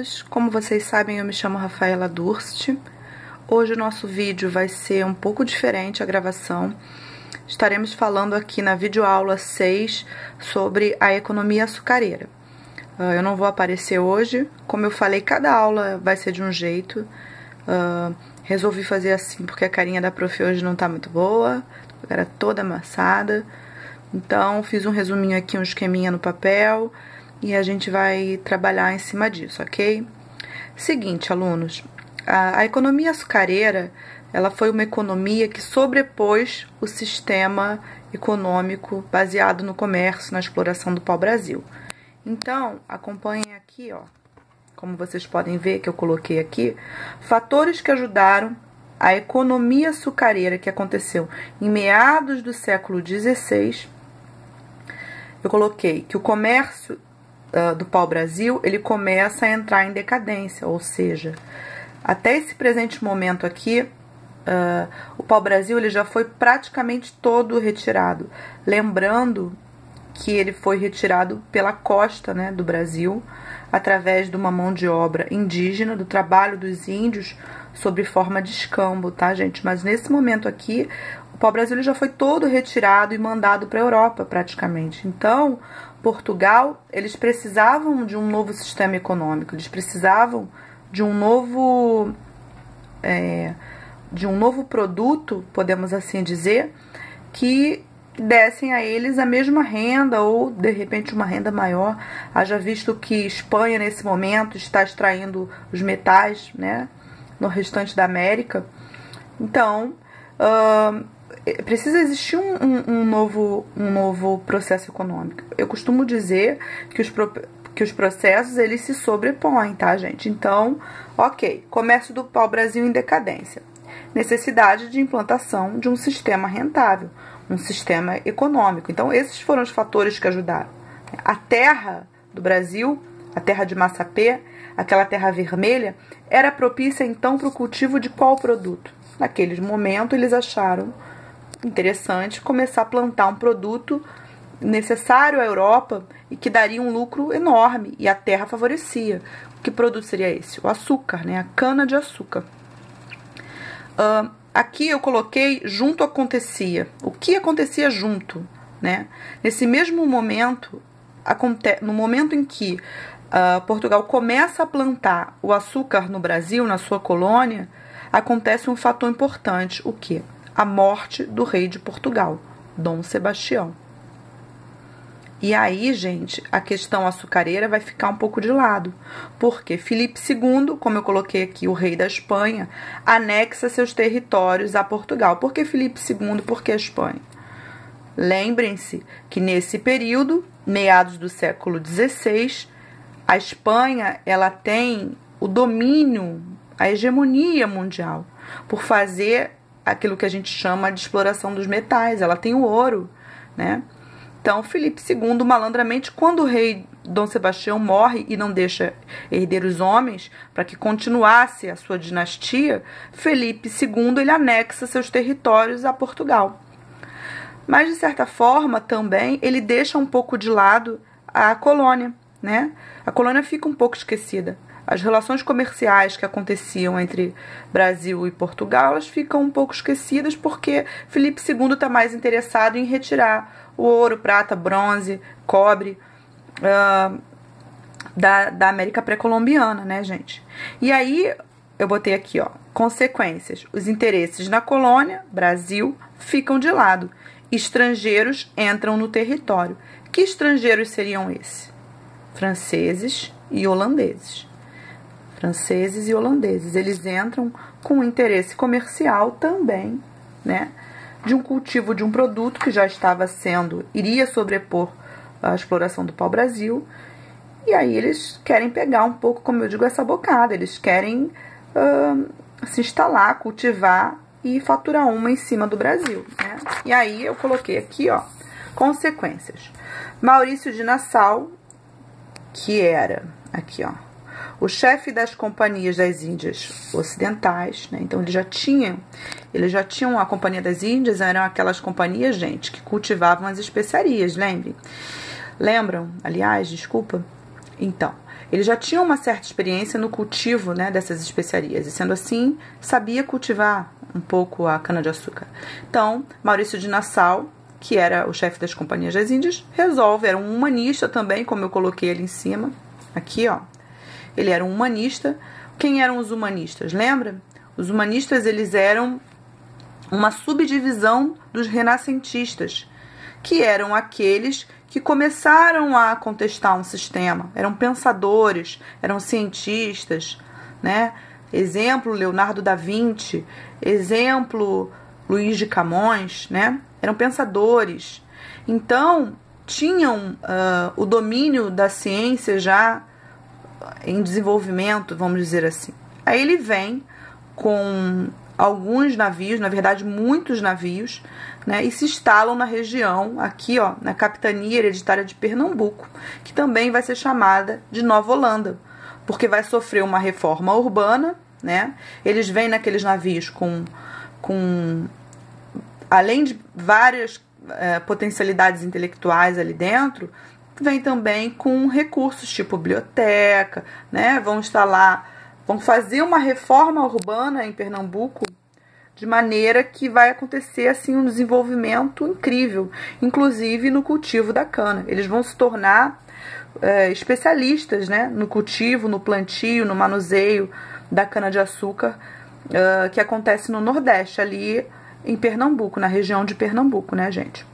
todos, como vocês sabem, eu me chamo Rafaela Durst. Hoje o nosso vídeo vai ser um pouco diferente a gravação. Estaremos falando aqui na videoaula 6 sobre a economia açucareira. Eu não vou aparecer hoje, como eu falei, cada aula vai ser de um jeito. Resolvi fazer assim porque a carinha da prof hoje não tá muito boa, a cara toda amassada. Então fiz um resuminho aqui, um esqueminha no papel, e a gente vai trabalhar em cima disso, ok? Seguinte, alunos, a economia açucareira, ela foi uma economia que sobrepôs o sistema econômico baseado no comércio, na exploração do pau-brasil. Então, acompanhem aqui, ó, como vocês podem ver que eu coloquei aqui, fatores que ajudaram a economia açucareira que aconteceu em meados do século XVI. Eu coloquei que o comércio do pau-brasil, ele começa a entrar em decadência, ou seja, até esse presente momento aqui, o pau-brasil ele já foi praticamente todo retirado. Lembrando que ele foi retirado pela costa, né, do Brasil, através de uma mão de obra indígena, do trabalho dos índios, sob forma de escambo, tá, gente? Mas nesse momento aqui, o pau-brasil ele já foi todo retirado e mandado para a Europa, praticamente. Então, Portugal, eles precisavam de um novo sistema econômico, eles precisavam de um novo produto, podemos assim dizer, que dessem a eles a mesma renda ou, de repente, uma renda maior. Haja visto que Espanha, nesse momento, está extraindo os metais, né, no restante da América. Então, precisa existir um novo processo econômico. Eu costumo dizer que os processos, eles se sobrepõem, tá, gente? Então, ok, comércio do pau-brasil em decadência. Necessidade de implantação de um sistema rentável, um sistema econômico. Então, esses foram os fatores que ajudaram. A terra do Brasil, a terra de Massapê, aquela terra vermelha, era propícia, então, para o cultivo de qual produto? Naquele momento, eles acharam interessante começar a plantar um produto necessário à Europa e que daria um lucro enorme, e a terra favorecia. Que produto seria esse? O açúcar, né? A cana-de-açúcar. Aqui eu coloquei junto acontecia. O que acontecia junto, né? Nesse mesmo momento, no momento em que Portugal começa a plantar o açúcar no Brasil, na sua colônia, acontece um fator importante. O quê? A morte do rei de Portugal, Dom Sebastião. E aí, gente, a questão açucareira vai ficar um pouco de lado, porque Filipe II, como eu coloquei aqui, o rei da Espanha, anexa seus territórios a Portugal. Por que Filipe II? Por que a Espanha? Lembrem-se que nesse período, meados do século XVI, a Espanha ela tem o domínio, a hegemonia mundial, por fazer aquilo que a gente chama de exploração dos metais. Ela tem o ouro, né? Então, Filipe II, malandramente, quando o rei Dom Sebastião morre e não deixa herdeiros homens para que continuasse a sua dinastia, Filipe II ele anexa seus territórios a Portugal. Mas, de certa forma, também, ele deixa um pouco de lado a colônia, né? A colônia fica um pouco esquecida. As relações comerciais que aconteciam entre Brasil e Portugal, elas ficam um pouco esquecidas porque Filipe II está mais interessado em retirar o ouro, prata, bronze, cobre da América pré-colombiana, né, gente? E aí, eu botei aqui, ó, consequências. Os interesses na colônia, Brasil, ficam de lado. Estrangeiros entram no território. Que estrangeiros seriam esses? Franceses e holandeses. Franceses e holandeses, eles entram com um interesse comercial também, né, de um cultivo de um produto que já iria sobrepor a exploração do pau-brasil, e aí eles querem pegar um pouco, como eu digo, essa bocada, eles querem se instalar, cultivar e faturar uma em cima do Brasil, né? E aí eu coloquei aqui, ó, consequências. Maurício de Nassau, que era, aqui, ó, o chefe das companhias das Índias Ocidentais, né? Então eles já tinham a Companhia das Índias, eram aquelas companhias, gente, que cultivavam as especiarias, lembram? Aliás, desculpa. Então, Ele já tinha uma certa experiência no cultivo, né, dessas especiarias, e sendo assim, sabia cultivar um pouco a cana-de-açúcar. Então, Maurício de Nassau, que era o chefe das Companhias das Índias, resolve, era um humanista também, como eu coloquei ali em cima, aqui, ó. Ele era um humanista. Quem eram os humanistas? Lembra? Os humanistas, eles eram uma subdivisão dos renascentistas, que eram aqueles que começaram a contestar um sistema, eram pensadores, eram cientistas, né? Exemplo, Leonardo da Vinci, exemplo, Luís de Camões, né? Eram pensadores. Então, tinham o domínio da ciência já em desenvolvimento, vamos dizer assim. Aí ele vem com alguns navios, na verdade muitos navios, né, e se instalam na região, aqui, ó, na capitania hereditária de Pernambuco, que também vai ser chamada de Nova Holanda, porque vai sofrer uma reforma urbana, né? Eles vêm naqueles navios com além de várias potencialidades intelectuais ali dentro, vem também com recursos tipo biblioteca, né? Vão instalar, vão fazer uma reforma urbana em Pernambuco de maneira que vai acontecer assim um desenvolvimento incrível, inclusive no cultivo da cana. Eles vão se tornar especialistas, né, no cultivo, no plantio, no manuseio da cana-de-açúcar que acontece no Nordeste, ali em Pernambuco, na região de Pernambuco, né, gente?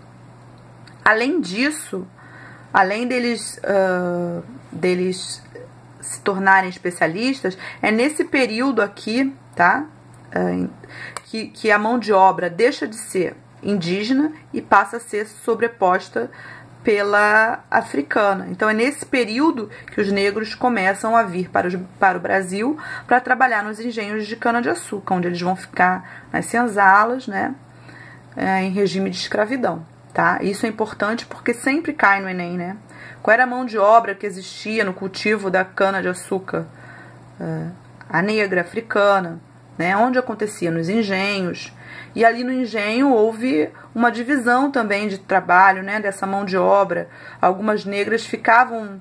Além disso, além deles se tornarem especialistas, é nesse período aqui, tá? Que a mão de obra deixa de ser indígena e passa a ser sobreposta pela africana. Então é nesse período que os negros começam a vir para o Brasil para trabalhar nos engenhos de cana-de-açúcar, onde eles vão ficar nas senzalas, né, em regime de escravidão. Tá? Isso é importante porque sempre cai no Enem, né? Qual era a mão de obra que existia no cultivo da cana-de-açúcar? A negra africana, né? Onde acontecia? Nos engenhos. E ali no engenho houve uma divisão também de trabalho, né? Dessa mão de obra. Algumas negras ficavam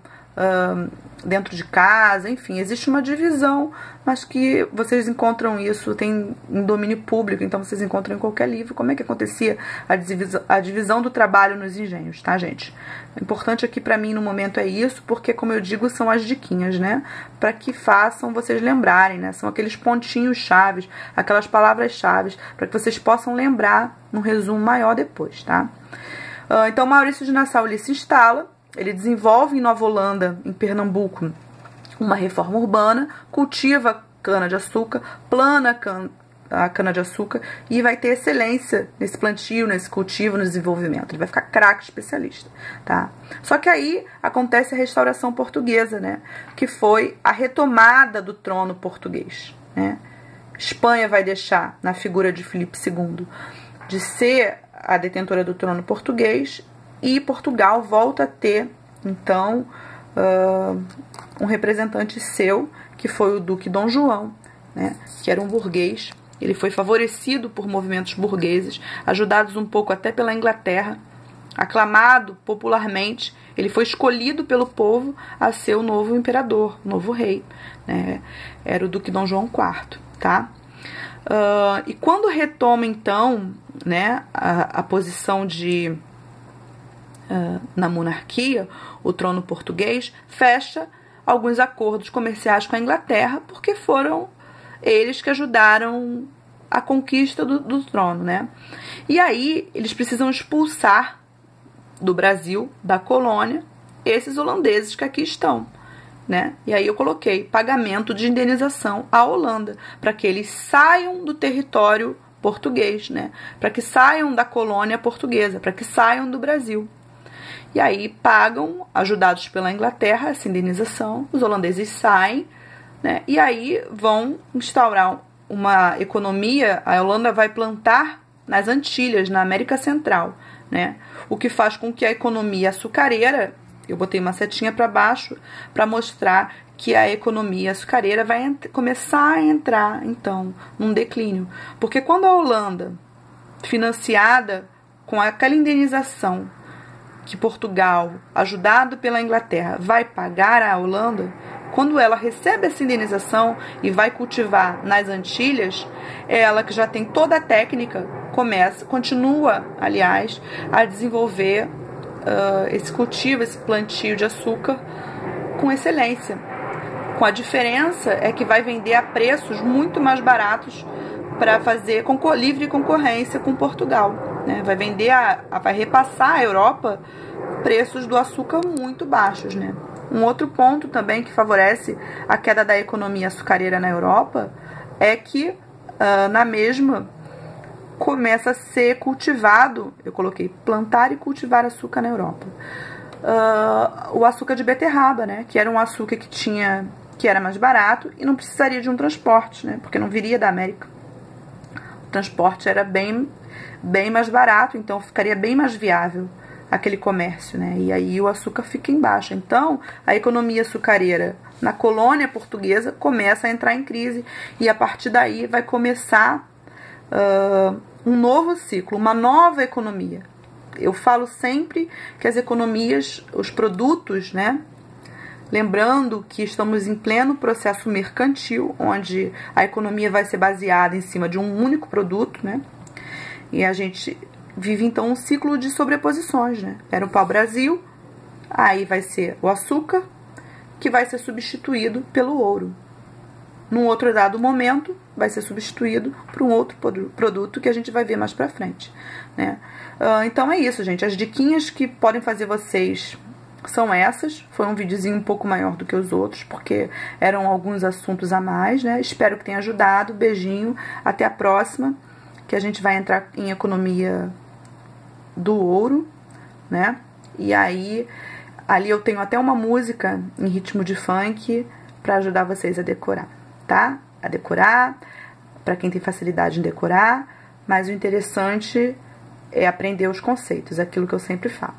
dentro de casa, enfim, existe uma divisão, mas que vocês encontram isso, tem em domínio público, então vocês encontram em qualquer livro como é que acontecia a divisão do trabalho nos engenhos, tá, gente? O importante aqui pra mim no momento é isso, porque, como eu digo, são as diquinhas, né? Pra que façam vocês lembrarem, né? São aqueles pontinhos chaves, aquelas palavras chaves, para que vocês possam lembrar num resumo maior depois, tá? Então, Maurício de Nassau, ele se instala, ele desenvolve em Nova Holanda, em Pernambuco, uma reforma urbana, cultiva cana-de-açúcar, plana a cana-de-açúcar e vai ter excelência nesse plantio, nesse cultivo, no desenvolvimento. Ele vai ficar craque especialista, tá? Só que aí acontece a restauração portuguesa, né? Que foi a retomada do trono português, né? Espanha vai deixar, na figura de Filipe II, de ser a detentora do trono português, e Portugal volta a ter, então, um representante seu, que foi o Duque Dom João, né, que era um burguês. Ele foi favorecido por movimentos burgueses, ajudados um pouco até pela Inglaterra, aclamado popularmente. Ele foi escolhido pelo povo a ser o novo imperador, o novo rei, né, era o Duque Dom João IV, tá? E quando retoma, então, né, a posição na monarquia, o trono português, fecha alguns acordos comerciais com a Inglaterra, porque foram eles que ajudaram a conquista do trono, né? E aí eles precisam expulsar do Brasil, da colônia, esses holandeses que aqui estão, né? E aí eu coloquei pagamento de indenização à Holanda, para que eles saiam do território português, né? Para que saiam da colônia portuguesa, para que saiam do Brasil. E aí pagam, ajudados pela Inglaterra, essa indenização, os holandeses saem, né? E aí vão instaurar uma economia. A Holanda vai plantar nas Antilhas, na América Central, né? O que faz com que a economia açucareira, eu botei uma setinha para baixo para mostrar que a economia açucareira vai começar a entrar, então, num declínio. Porque quando a Holanda, financiada com aquela indenização que Portugal, ajudado pela Inglaterra, vai pagar à Holanda, Quando ela recebe essa indenização e vai cultivar nas Antilhas, ela que já tem toda a técnica, continua, aliás, a desenvolver esse cultivo, esse plantio de açúcar com excelência. Com a diferença é que vai vender a preços muito mais baratos para fazer livre concorrência com Portugal, né? Vai vender, vai repassar à Europa preços do açúcar muito baixos, né? Um outro ponto também que favorece a queda da economia açucareira na Europa é que na mesma começa a ser cultivado, eu coloquei plantar e cultivar açúcar na Europa, o açúcar de beterraba, né? Que era um açúcar que era mais barato e não precisaria de um transporte, né? Porque não viria da América. O transporte era bem mais barato, então ficaria bem mais viável aquele comércio, né? E aí o açúcar fica em baixa. Então, a economia açucareira na colônia portuguesa começa a entrar em crise e a partir daí vai começar um novo ciclo, uma nova economia. Eu falo sempre que as economias, os produtos, né? Lembrando que estamos em pleno processo mercantil, onde a economia vai ser baseada em cima de um único produto, né? E a gente vive então um ciclo de sobreposições, né? Era o pau-brasil, aí vai ser o açúcar, que vai ser substituído pelo ouro. Num outro dado momento, vai ser substituído por um outro produto que a gente vai ver mais pra frente, né? Então é isso, gente. As diquinhas que podem fazer vocês são essas. Foi um videozinho um pouco maior do que os outros, porque eram alguns assuntos a mais, né? Espero que tenha ajudado. Beijinho, até a próxima, que a gente vai entrar em economia do ouro, né? E aí, ali eu tenho até uma música em ritmo de funk para ajudar vocês a decorar, tá? A decorar, para quem tem facilidade em decorar, mas o interessante é aprender os conceitos, aquilo que eu sempre falo.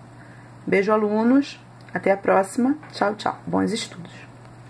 Beijo, alunos, até a próxima, tchau, tchau, bons estudos.